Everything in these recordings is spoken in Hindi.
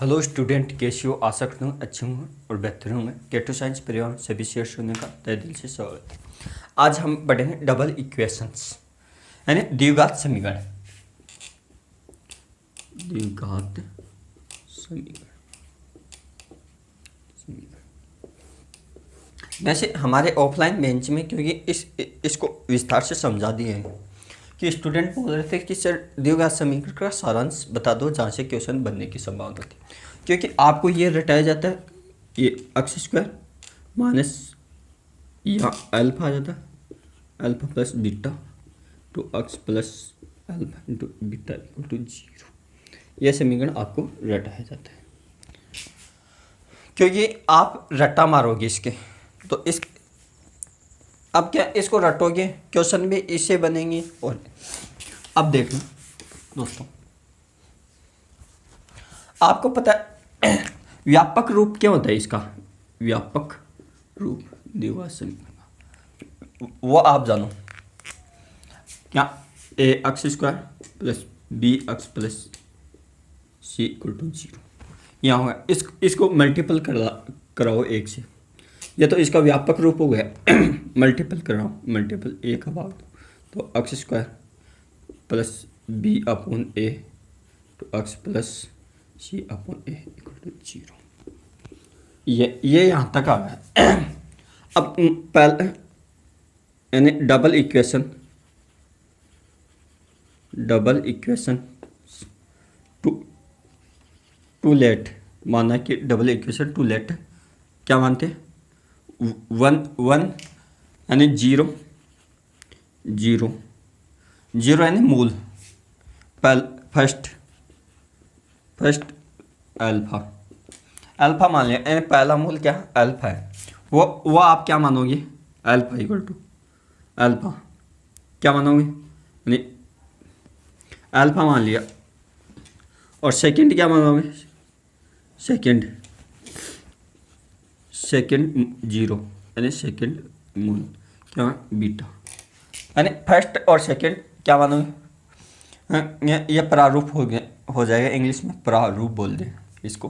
हेलो स्टूडेंट, कैसे हो? आशा करता हूँ अच्छी हूँ और बेहतर हूँ। मैं केटो साइंस पर्यावरण सभी शेयर सुनने का तहे दिल से स्वागत है। आज हम पढ़ेंगे डबल इक्वेशंस यानी द्विघात समीकरण। द्विघात समीकरण वैसे हमारे ऑफलाइन बेंच में, क्योंकि इसको विस्तार से समझा दिए हैं कि स्टूडेंट बोल रहे थे कि सर द्विघात समीकरण का सारांश बता दो जहाँ से क्वेश्चन बनने की संभावना होती है। क्योंकि आपको ये रटाया जाता है, ये एक्स स्क्वायर माइनस यहाँ अल्फा आ जाता है, alpha plus beta two x plus alpha into beta equal to 0। यह समीकरण आपको रटाया जाता है। क्योंकि आप रट्टा मारोगे इसके, तो इस अब क्या इसको रटोगे, क्वेश्चन भी इससे बनेंगे। और अब देख लो दोस्तों, आपको पता है व्यापक रूप क्या होता है इसका? व्यापक रूप द्विघात समीकरण वो आप जानो क्या? A X square plus B x plus C equal to 0। यहाँ होगा इसको मल्टीपल कराओ एक से, या तो इसका व्यापक रूप हो गया मल्टीपल कराओ, मल्टीपल ए का भाग दो तो x square plus b upon a two x plus c upon a equal to 0। ये यहाँ तक आ गया। अब पहले यानी डबल इक्वेशन टू लेट, माना कि डबल इक्वेशन टू लेट क्या मानते हैं? वन यानी जीरो यानी मूल, फर्स्ट अल्फा मान लिया, यानी पहला मूल क्या अल्फा है। वो आप क्या मानोगे? अल्फा इक्वल टू अल्फा क्या मानोगे? यानी अल्फा मान लिया। और सेकंड क्या मानोगे? सेकंड जीरो यानी सेकंड मूल क्या बीटा। यानी फर्स्ट और सेकंड क्या मानोगे? ये प्रारूप हो जाएगा, इंग्लिश में प्रारूप बोल दें इसको।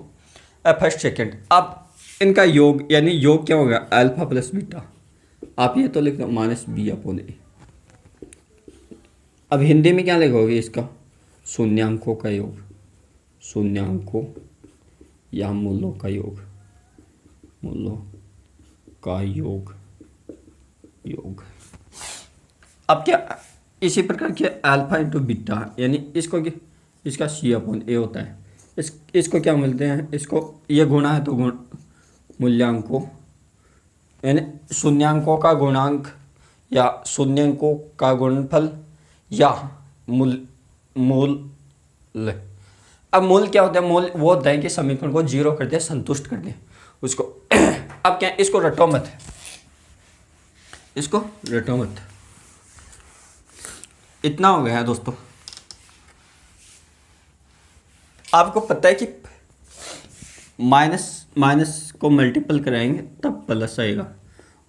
फर्स्ट सेकंड, अब इनका योग यानी योग क्या होगा? Alpha plus beta. आप ये तो लिख दो माइनस बी अपॉन ए। अब हिंदी में क्या लिखोगे इसका? शून्यांकों का योग, शून्यांकों या मूलों का योग, योग। अब क्या इसी प्रकार के अल्फा इंटू बीटा, यानी इसका सी अपॉन ए होता है। इसको क्या मिलते हैं? इसको ये गुणा है तो मूल्यांकों यानी शून्यांकों का गुणांक या शून्यांकों का गुणनफल या मूल। अब मूल क्या होता है? मूल वो होता है कि समीकरण को 0 कर दे, संतुष्ट कर दे उसको। अब क्या इसको रटो मत, इतना हो गया है दोस्तों। आपको पता है कि माइनस को मल्टीपल कराएंगे तब प्लस आएगा,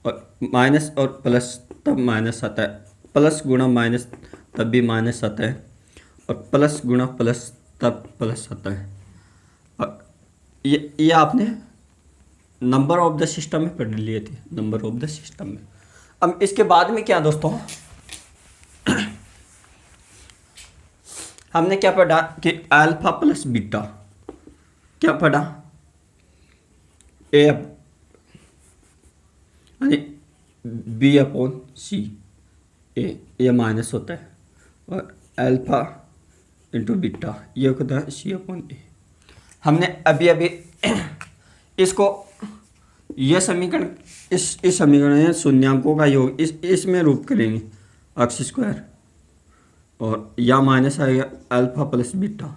और माइनस और प्लस तब माइनस आता है, प्लस गुणा माइनस तब भी माइनस आता है, और प्लस गुणा प्लस तब प्लस आता है। और ये आपने नंबर ऑफ द सिस्टम में पढ़ लिए थे, नंबर ऑफ द सिस्टम में। अब इसके बाद में क्या दोस्तों, हमने क्या पढ़ा कि अल्फा प्लस बीटा क्या पढ़ा? ए यानी बी अपॉन सी, ए माइनस होता है, और अल्फा इंटू बीटा ये होता है सी अपॉन ए। हमने अभी इसको यह समीकरण इस समीकरण में शून्यांकों का योग इसमें रूप करेंगे एक्स स्क्वायर, और या माइनस आएगा alpha plus beta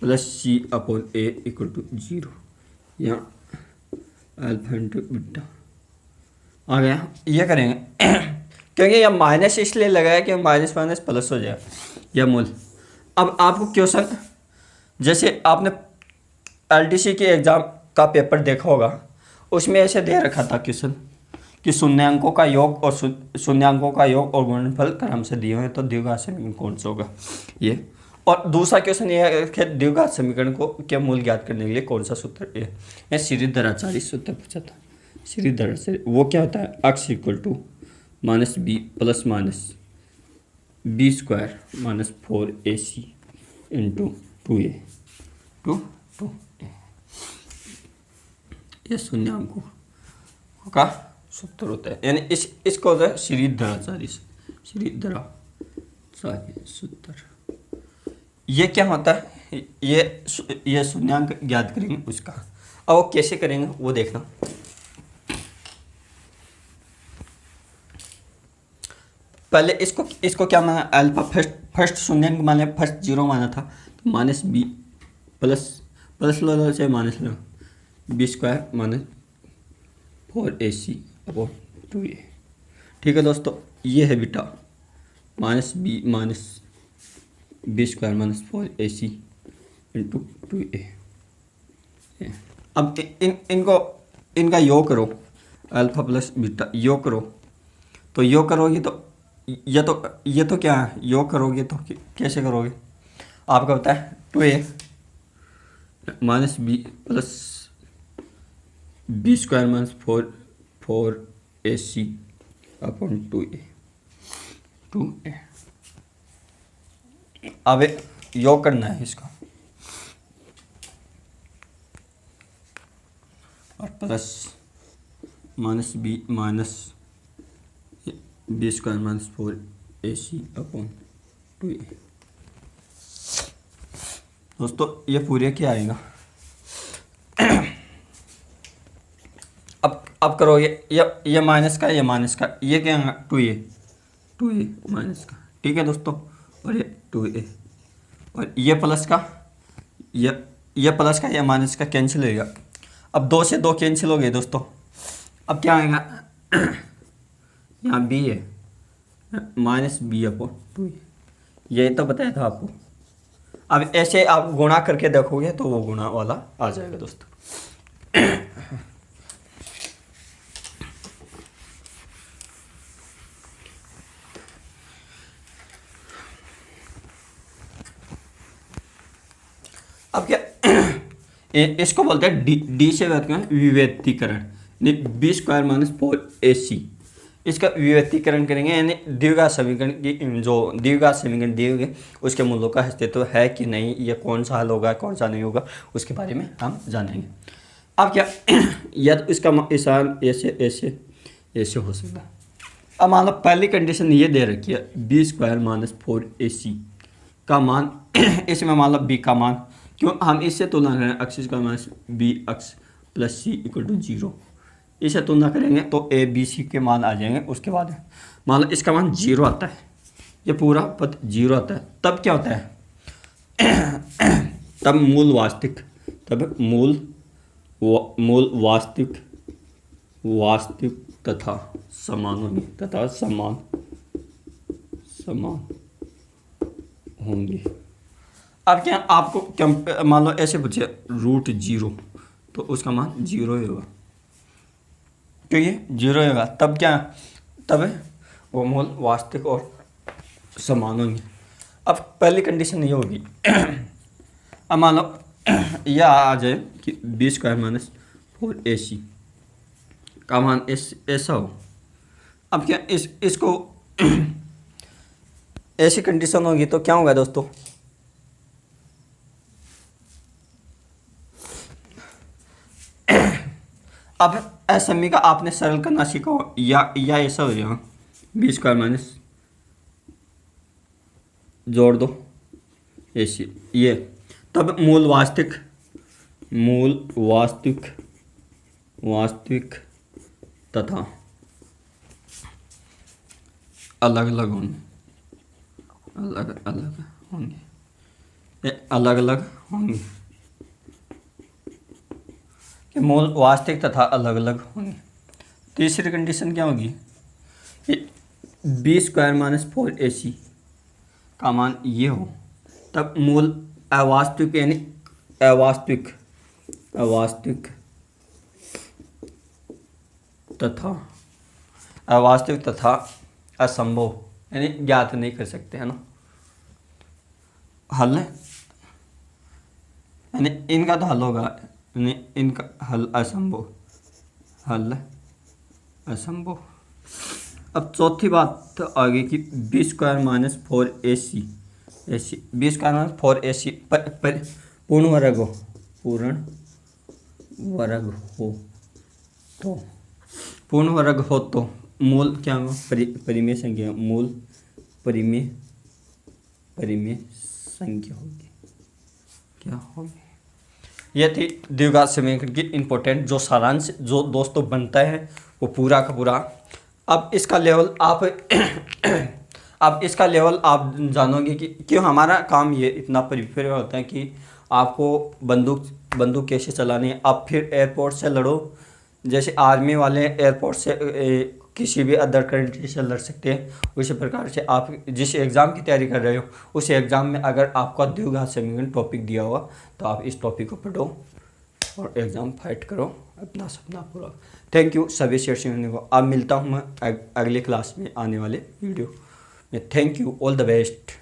plus c upon a equal to 0, या अल्फा इंटू बीटा आ गया। ये करेंगे क्योंकि यह माइनस इसलिए लगाया कि माइनस माइनस प्लस हो जाए यह मूल। अब आपको क्वेश्चन, जैसे आपने एलडीसी के एग्ज़ाम का पेपर देखा होगा, उसमें ऐसे दे रखा था क्वेश्चन कि शून्यांकों का योग और गुणनफल क्रम से दिए हुए हैं, तो द्विघात समीकरण कौन सा होगा ये। और दूसरा क्वेश्चन ये है कि द्विघात समीकरण को क्या मूल ज्ञात करने के लिए कौन सा सूत्र है श्रीधराचार्य सूत्र पूछा था। श्रीधराचार्य वो क्या होता है, x equal to minus B plus minus B square minus 4ac into 2a two A, ये शून्यांकों का सूत्र होता है। यानी इसको होता है श्रीधराचार्य सूत्र। ये क्या होता है, ये शून्यांक ज्ञात करेंगे उसका। अब वो कैसे करेंगे वो देखना। पहले इसको क्या माना, अल्फा फर्स्ट शून्यांक माने, फर्स्ट जीरो माना था, तो माइनस बी प्लस लो चाहे माइनस लो, B square minus 4ac upon 2a। ठीक है दोस्तों, ये है बेटा minus B square minus 4ac into 2a। अब इनका योग करो, अल्फा प्लस बीटा योग करो, तो योग करोगे तो ये तो क्या है, योग करोगे तो कैसे करोगे, आपका होता है 2a minus B plus b square minus 4ac upon 2a। अब योग करना है इसका, और plus minus B square minus 4ac upon 2a। दोस्तों ये पूरे क्या आएगा, अब करो ये माइनस का, ये क्या है 2a माइनस का। ठीक है दोस्तों, और ये 2a, और ये प्लस का, ये प्लस का, ये माइनस का कैंसिल होगा। अब 2 से 2 कैंसिल हो गए दोस्तों। अब क्या आएगा, यहाँ b है माइनस बी अपॉन 2a, यही तो बताया था आपको। अब ऐसे आप गुणा करके देखोगे तो वो गुणा वाला आ जाएगा दोस्तों। अब क्या इसको बोलते हैं डी से विभेदीकरण, बी स्क्वायर माइनस 4ac, इसका विभेदीकरण करेंगे। यानी द्विघात समीकरण की जो द्विघात समीकरण दिए हुए उसके मूलों का अस्तित्व है कि नहीं, ये कौन सा हल होगा कौन सा नहीं होगा, उसके बारे में हम जानेंगे। अब क्या या तो इसका इसान ऐसे हो सकता है। अब मान लो पहली कंडीशन ये दे रखी है, बी स्क्वायर माइनस 4ac का मान इसमें मान लो बी का मान, क्यों हम इससे तुलना करें, x square minus b x plus C equal to 0, इसे तुलना करेंगे तो ए बी सी के मान आ जाएंगे। उसके बाद मान लो इसका मान 0 आता है, ये पूरा पद 0 आता है, तब क्या होता है तब मूल वास्तविक तथा समान होंगे। अब क्या आपको क्या मान लो ऐसे पूछे √0, तो उसका मान 0 ही होगा, तो ये 0 होगा, तब क्या, तब वो मूल वास्तविक और समान होंगे। अब पहली कंडीशन ये होगी अब मान लो यह आ जाए कि बी स्क्वायर माइनस 4ac का मान ऐसा हो। अब क्या इसको ऐसी कंडीशन होगी तो क्या होगा दोस्तों, अब असमी का आपने सरल करना सीखा हो, या ऐसा हो जाएगा बी स्क्वायर माइनस जोड़ दो ऐसी, ये तब मूल वास्तविक तथा अलग अलग होंगे कि मूल वास्तविक तथा अलग अलग होंगे। तीसरी कंडीशन क्या होगी, बी स्क्वायर माइनस 4ac का मान ये हो, तब मूल अवास्तविक यानी अवास्तविक तथा असंभव यानी ज्ञात नहीं कर सकते, है ना। हल है, यानी इनका तो हल होगा, यानी इनका हल असंभव, हल असंभव। अब चौथी बात आगे की b square minus 4ac, b square minus 4ac पूर्ण वर्ग हो, पूर्ण वर्ग हो तो, पूर्ण वर्ग हो तो मूल क्या होगा, परिमेय संख्या, मूल परिमेय संख्या होगी, क्या होगी। यह थी द्विघात समीकरण की इंपॉर्टेंट जो सारांश जो दोस्तों बनता है वो पूरा का पूरा। अब इसका लेवल आप अब इसका लेवल आप जानोगे कि क्यों हमारा काम ये इतना परिफेर होता है कि आपको बंदूक कैसे चलानी है। आप फिर एयरपोर्ट से लड़ो, जैसे आर्मी वाले एयरपोर्ट से किसी भी अदर कंट्री से लड़ सकते हैं, उसी प्रकार से आप जिस एग्ज़ाम की तैयारी कर रहे हो उस एग्ज़ाम में अगर आपका द्विघात समीकरण टॉपिक दिया हुआ तो आप इस टॉपिक को पढ़ो और एग्ज़ाम फाइट करो, अपना सपना पूरा। थैंक यू सभी शेयर होने को। अब मिलता हूँ मैं अगले क्लास में आने वाले वीडियो में। Thank you, all the best.